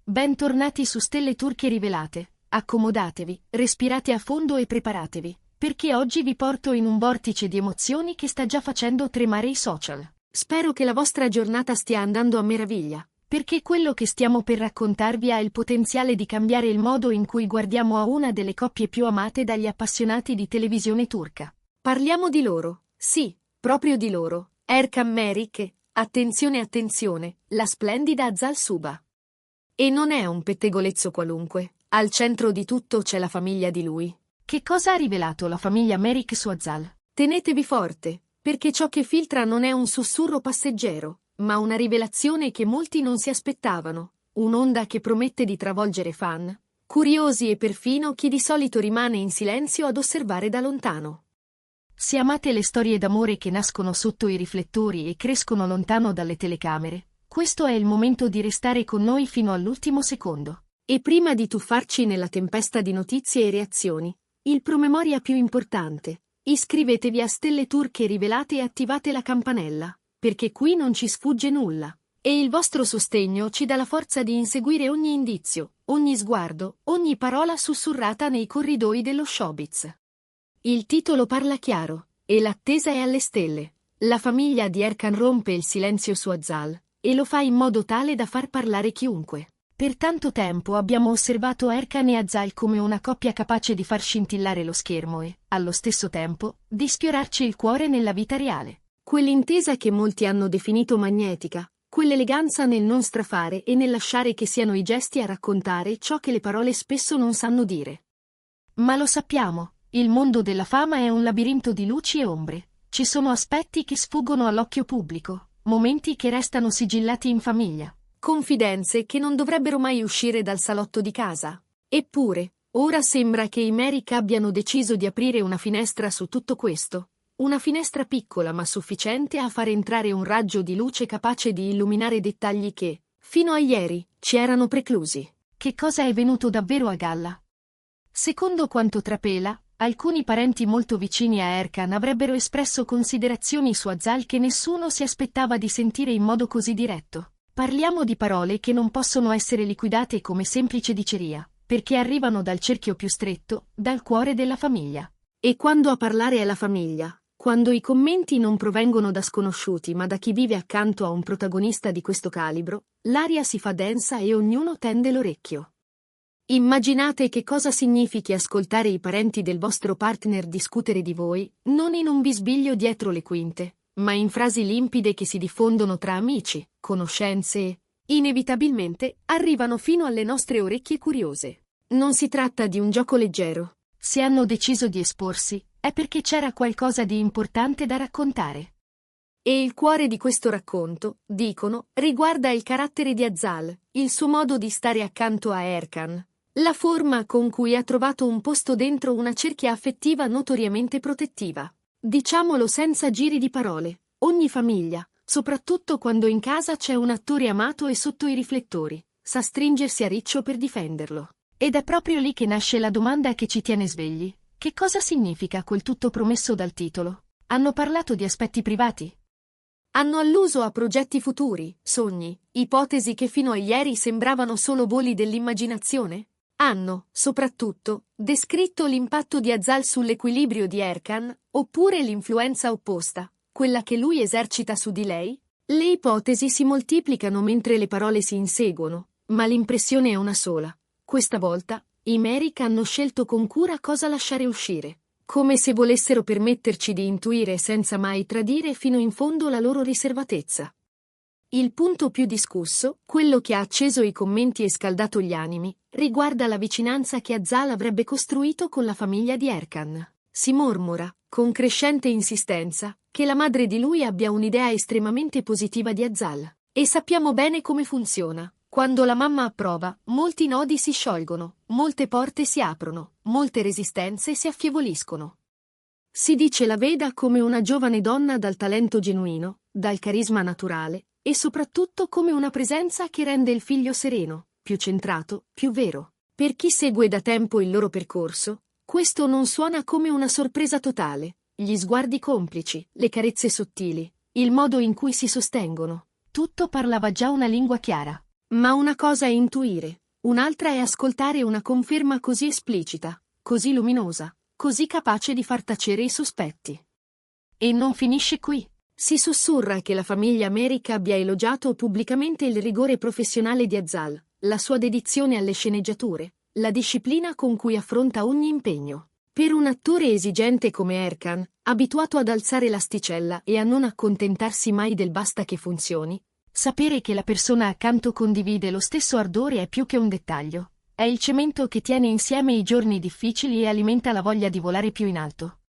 Bentornati su Stelle Turche Rivelate. Accomodatevi, respirate a fondo e preparatevi, perché oggi vi porto in un vortice di emozioni che sta già facendo tremare i social. Spero che la vostra giornata stia andando a meraviglia, perché quello che stiamo per raccontarvi ha il potenziale di cambiare il modo in cui guardiamo a una delle coppie più amate dagli appassionati di televisione turca. Parliamo di loro, sì, proprio di loro, Erkan Merik e, attenzione attenzione, la splendida Azal Suba. E non è un pettegolezzo qualunque, al centro di tutto c'è la famiglia di lui. Che cosa ha rivelato la famiglia Merik su Azal? Tenetevi forte, perché ciò che filtra non è un sussurro passeggero, ma una rivelazione che molti non si aspettavano, un'onda che promette di travolgere fan, curiosi e perfino chi di solito rimane in silenzio ad osservare da lontano. Se amate le storie d'amore che nascono sotto i riflettori e crescono lontano dalle telecamere, questo è il momento di restare con noi fino all'ultimo secondo. E prima di tuffarci nella tempesta di notizie e reazioni, il promemoria più importante: iscrivetevi a Stelle Turche Rivelate e attivate la campanella, perché qui non ci sfugge nulla. E il vostro sostegno ci dà la forza di inseguire ogni indizio, ogni sguardo, ogni parola sussurrata nei corridoi dello showbiz. Il titolo parla chiaro, e l'attesa è alle stelle. La famiglia di Erkan rompe il silenzio su Azal, e lo fa in modo tale da far parlare chiunque. Per tanto tempo abbiamo osservato Erkan e Azal come una coppia capace di far scintillare lo schermo e, allo stesso tempo, di sfiorarci il cuore nella vita reale. Quell'intesa che molti hanno definito magnetica, quell'eleganza nel non strafare e nel lasciare che siano i gesti a raccontare ciò che le parole spesso non sanno dire. Ma lo sappiamo, il mondo della fama è un labirinto di luci e ombre. Ci sono aspetti che sfuggono all'occhio pubblico, momenti che restano sigillati in famiglia, confidenze che non dovrebbero mai uscire dal salotto di casa. Eppure, ora sembra che i Merik abbiano deciso di aprire una finestra su tutto questo. Una finestra piccola ma sufficiente a far entrare un raggio di luce capace di illuminare dettagli che, fino a ieri, ci erano preclusi. Che cosa è venuto davvero a galla? Secondo quanto trapela, alcuni parenti molto vicini a Erkan avrebbero espresso considerazioni su Azal che nessuno si aspettava di sentire in modo così diretto. Parliamo di parole che non possono essere liquidate come semplice diceria, perché arrivano dal cerchio più stretto, dal cuore della famiglia. E quando a parlare è la famiglia, quando i commenti non provengono da sconosciuti ma da chi vive accanto a un protagonista di questo calibro, l'aria si fa densa e ognuno tende l'orecchio. Immaginate che cosa significhi ascoltare i parenti del vostro partner discutere di voi, non in un bisbiglio dietro le quinte, ma in frasi limpide che si diffondono tra amici, conoscenze e, inevitabilmente, arrivano fino alle nostre orecchie curiose. Non si tratta di un gioco leggero. Se hanno deciso di esporsi, è perché c'era qualcosa di importante da raccontare. E il cuore di questo racconto, dicono, riguarda il carattere di Azal, il suo modo di stare accanto a Erkan. La forma con cui ha trovato un posto dentro una cerchia affettiva notoriamente protettiva. Diciamolo senza giri di parole, ogni famiglia, soprattutto quando in casa c'è un attore amato e sotto i riflettori, sa stringersi a riccio per difenderlo. Ed è proprio lì che nasce la domanda che ci tiene svegli. Che cosa significa quel tutto promesso dal titolo? Hanno parlato di aspetti privati? Hanno alluso a progetti futuri, sogni, ipotesi che fino a ieri sembravano solo voli dell'immaginazione? Hanno, soprattutto, descritto l'impatto di Azal sull'equilibrio di Erkan, oppure l'influenza opposta, quella che lui esercita su di lei? Le ipotesi si moltiplicano mentre le parole si inseguono, ma l'impressione è una sola. Questa volta, i Merik hanno scelto con cura cosa lasciare uscire, come se volessero permetterci di intuire senza mai tradire fino in fondo la loro riservatezza. Il punto più discusso, quello che ha acceso i commenti e scaldato gli animi, riguarda la vicinanza che Azal avrebbe costruito con la famiglia di Erkan. Si mormora, con crescente insistenza, che la madre di lui abbia un'idea estremamente positiva di Azal. E sappiamo bene come funziona. Quando la mamma approva, molti nodi si sciolgono, molte porte si aprono, molte resistenze si affievoliscono. Si dice la veda come una giovane donna dal talento genuino, dal carisma naturale, e soprattutto come una presenza che rende il figlio sereno, più centrato, più vero. Per chi segue da tempo il loro percorso, questo non suona come una sorpresa totale. Gli sguardi complici, le carezze sottili, il modo in cui si sostengono, tutto parlava già una lingua chiara. Ma una cosa è intuire, un'altra è ascoltare una conferma così esplicita, così luminosa, così capace di far tacere i sospetti. E non finisce qui. Si sussurra che la famiglia Merrick abbia elogiato pubblicamente il rigore professionale di Azal, la sua dedizione alle sceneggiature, la disciplina con cui affronta ogni impegno. Per un attore esigente come Erkan, abituato ad alzare l'asticella e a non accontentarsi mai del basta che funzioni, sapere che la persona accanto condivide lo stesso ardore è più che un dettaglio. È il cemento che tiene insieme i giorni difficili e alimenta la voglia di volare più in alto.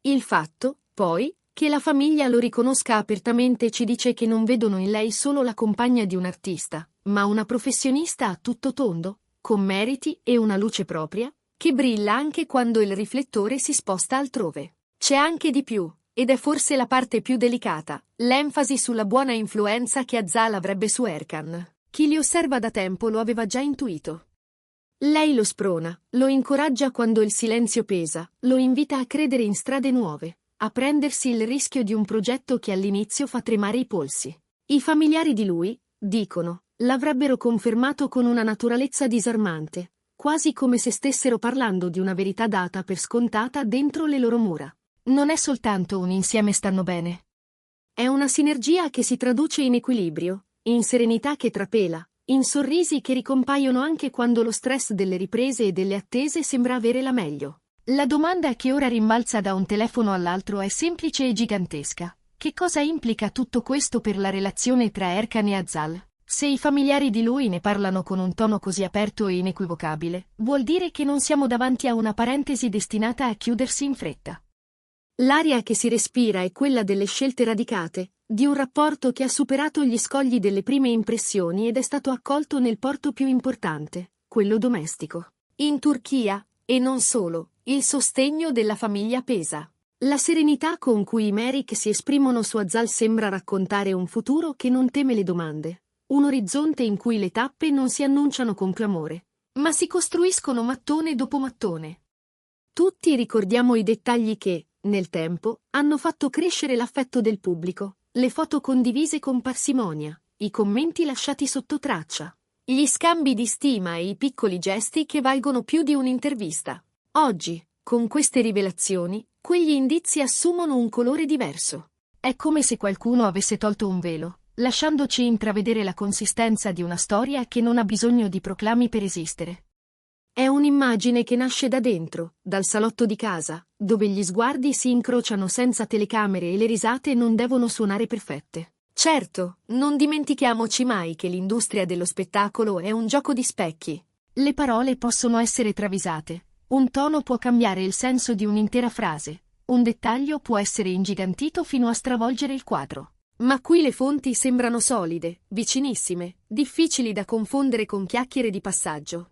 Il fatto, poi, che la famiglia lo riconosca apertamente ci dice che non vedono in lei solo la compagna di un artista, ma una professionista a tutto tondo, con meriti e una luce propria, che brilla anche quando il riflettore si sposta altrove. C'è anche di più, ed è forse la parte più delicata, l'enfasi sulla buona influenza che Azal avrebbe su Erkan. Chi li osserva da tempo lo aveva già intuito. Lei lo sprona, lo incoraggia quando il silenzio pesa, lo invita a credere in strade nuove, a prendersi il rischio di un progetto che all'inizio fa tremare i polsi. I familiari di lui, dicono, l'avrebbero confermato con una naturalezza disarmante, quasi come se stessero parlando di una verità data per scontata dentro le loro mura. Non è soltanto un insieme stanno bene. È una sinergia che si traduce in equilibrio, in serenità che trapela, in sorrisi che ricompaiono anche quando lo stress delle riprese e delle attese sembra avere la meglio. La domanda che ora rimbalza da un telefono all'altro è semplice e gigantesca. Che cosa implica tutto questo per la relazione tra Erkan e Azal? Se i familiari di lui ne parlano con un tono così aperto e inequivocabile, vuol dire che non siamo davanti a una parentesi destinata a chiudersi in fretta. L'aria che si respira è quella delle scelte radicate, di un rapporto che ha superato gli scogli delle prime impressioni ed è stato accolto nel porto più importante, quello domestico. In Turchia, e non solo, il sostegno della famiglia pesa. La serenità con cui i Merrick si esprimono su Azal sembra raccontare un futuro che non teme le domande, un orizzonte in cui le tappe non si annunciano con clamore, ma si costruiscono mattone dopo mattone. Tutti ricordiamo i dettagli che, nel tempo, hanno fatto crescere l'affetto del pubblico, le foto condivise con parsimonia, i commenti lasciati sotto traccia, gli scambi di stima e i piccoli gesti che valgono più di un'intervista. Oggi, con queste rivelazioni, quegli indizi assumono un colore diverso. È come se qualcuno avesse tolto un velo, lasciandoci intravedere la consistenza di una storia che non ha bisogno di proclami per esistere. È un'immagine che nasce da dentro, dal salotto di casa, dove gli sguardi si incrociano senza telecamere e le risate non devono suonare perfette. Certo, non dimentichiamoci mai che l'industria dello spettacolo è un gioco di specchi. Le parole possono essere travisate, un tono può cambiare il senso di un'intera frase, un dettaglio può essere ingigantito fino a stravolgere il quadro. Ma qui le fonti sembrano solide, vicinissime, difficili da confondere con chiacchiere di passaggio.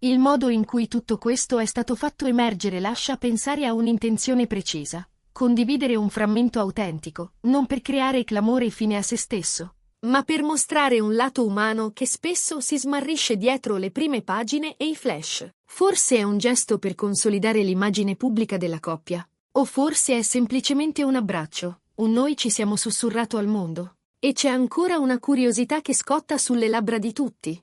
Il modo in cui tutto questo è stato fatto emergere lascia pensare a un'intenzione precisa. Condividere un frammento autentico, non per creare clamore fine a se stesso, ma per mostrare un lato umano che spesso si smarrisce dietro le prime pagine e i flash. Forse è un gesto per consolidare l'immagine pubblica della coppia, o forse è semplicemente un abbraccio, un noi ci siamo sussurrato al mondo. E c'è ancora una curiosità che scotta sulle labbra di tutti.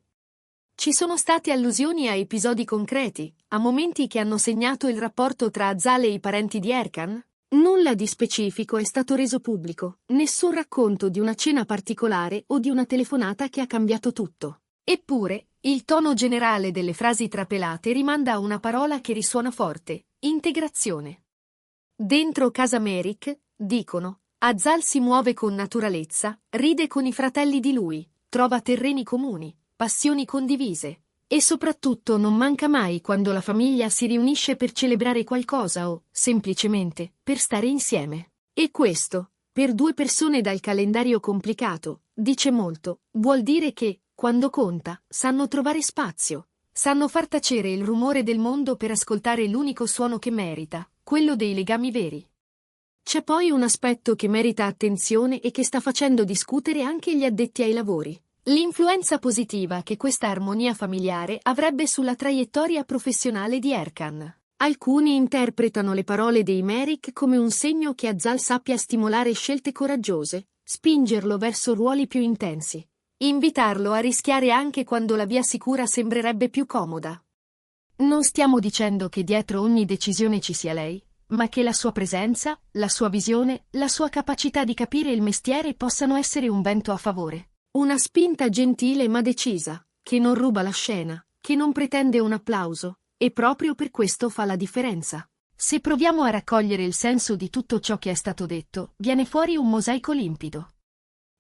Ci sono state allusioni a episodi concreti, a momenti che hanno segnato il rapporto tra Azal e i parenti di Erkan? Nulla di specifico è stato reso pubblico, nessun racconto di una cena particolare o di una telefonata che ha cambiato tutto. Eppure, il tono generale delle frasi trapelate rimanda a una parola che risuona forte: integrazione. Dentro casa Merrick, dicono, Azal si muove con naturalezza, ride con i fratelli di lui, trova terreni comuni, passioni condivise. E soprattutto non manca mai quando la famiglia si riunisce per celebrare qualcosa o, semplicemente, per stare insieme. E questo, per due persone dal calendario complicato, dice molto, vuol dire che, quando conta, sanno trovare spazio, sanno far tacere il rumore del mondo per ascoltare l'unico suono che merita, quello dei legami veri. C'è poi un aspetto che merita attenzione e che sta facendo discutere anche gli addetti ai lavori. L'influenza positiva che questa armonia familiare avrebbe sulla traiettoria professionale di Erkan. Alcuni interpretano le parole dei Merrick come un segno che Azal sappia stimolare scelte coraggiose, spingerlo verso ruoli più intensi. Invitarlo a rischiare anche quando la via sicura sembrerebbe più comoda. Non stiamo dicendo che dietro ogni decisione ci sia lei, ma che la sua presenza, la sua visione, la sua capacità di capire il mestiere possano essere un vento a favore. Una spinta gentile ma decisa, che non ruba la scena, che non pretende un applauso, e proprio per questo fa la differenza. Se proviamo a raccogliere il senso di tutto ciò che è stato detto, viene fuori un mosaico limpido.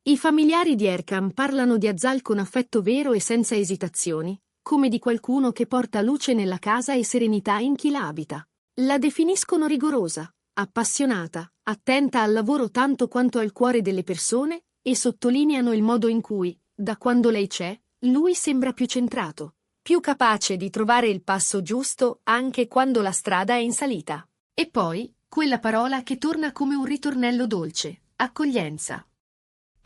I familiari di Erkan parlano di Azal con affetto vero e senza esitazioni, come di qualcuno che porta luce nella casa e serenità in chi la abita. La definiscono rigorosa, appassionata, attenta al lavoro tanto quanto al cuore delle persone, e sottolineano il modo in cui, da quando lei c'è, lui sembra più centrato, più capace di trovare il passo giusto anche quando la strada è in salita. E poi, quella parola che torna come un ritornello dolce, accoglienza.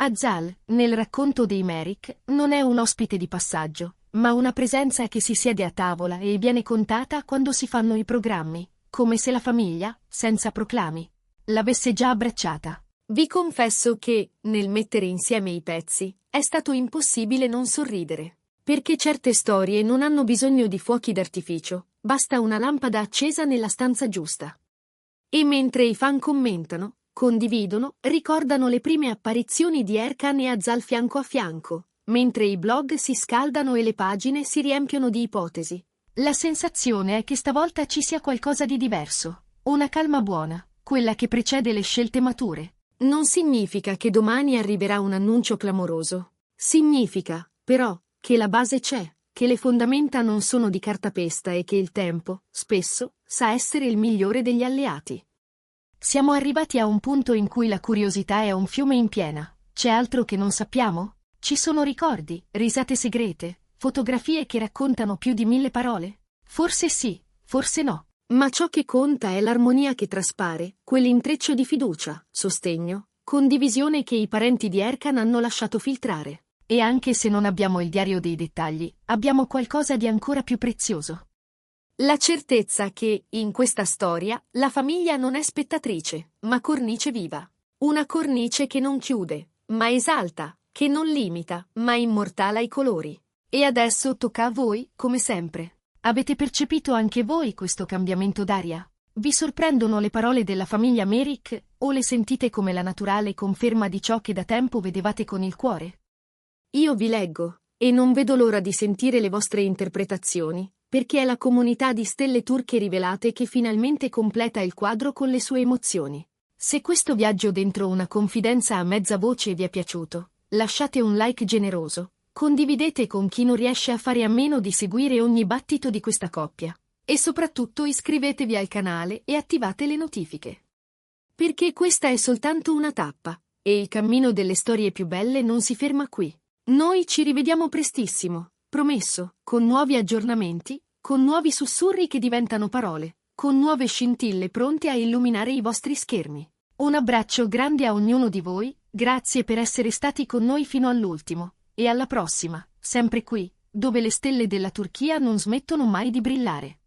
Azal, nel racconto dei Merrick, non è un ospite di passaggio, ma una presenza che si siede a tavola e viene contata quando si fanno i programmi, come se la famiglia, senza proclami, l'avesse già abbracciata. Vi confesso che, nel mettere insieme i pezzi, è stato impossibile non sorridere. Perché certe storie non hanno bisogno di fuochi d'artificio, basta una lampada accesa nella stanza giusta. E mentre i fan commentano, condividono, ricordano le prime apparizioni di Erkan e Azal fianco a fianco, mentre i blog si scaldano e le pagine si riempiono di ipotesi. La sensazione è che stavolta ci sia qualcosa di diverso, una calma buona, quella che precede le scelte mature. Non significa che domani arriverà un annuncio clamoroso. Significa, però, che la base c'è, che le fondamenta non sono di cartapesta e che il tempo, spesso, sa essere il migliore degli alleati. Siamo arrivati a un punto in cui la curiosità è un fiume in piena. C'è altro che non sappiamo? Ci sono ricordi, risate segrete, fotografie che raccontano più di 1000 parole? Forse sì, forse no. Ma ciò che conta è l'armonia che traspare, quell'intreccio di fiducia, sostegno, condivisione che i parenti di Erkan hanno lasciato filtrare. E anche se non abbiamo il diario dei dettagli, abbiamo qualcosa di ancora più prezioso. La certezza che, in questa storia, la famiglia non è spettatrice, ma cornice viva. Una cornice che non chiude, ma esalta, che non limita, ma immortala i colori. E adesso tocca a voi, come sempre. Avete percepito anche voi questo cambiamento d'aria? Vi sorprendono le parole della famiglia Merrick, o le sentite come la naturale conferma di ciò che da tempo vedevate con il cuore? Io vi leggo, e non vedo l'ora di sentire le vostre interpretazioni, perché è la comunità di stelle turche rivelate che finalmente completa il quadro con le sue emozioni. Se questo viaggio dentro una confidenza a mezza voce vi è piaciuto, lasciate un like generoso, condividete con chi non riesce a fare a meno di seguire ogni battito di questa coppia, e soprattutto iscrivetevi al canale e attivate le notifiche. Perché questa è soltanto una tappa, e il cammino delle storie più belle non si ferma qui. Noi ci rivediamo prestissimo, promesso, con nuovi aggiornamenti, con nuovi sussurri che diventano parole, con nuove scintille pronte a illuminare i vostri schermi. Un abbraccio grande a ognuno di voi, grazie per essere stati con noi fino all'ultimo, e alla prossima, sempre qui, dove le stelle della Turchia non smettono mai di brillare.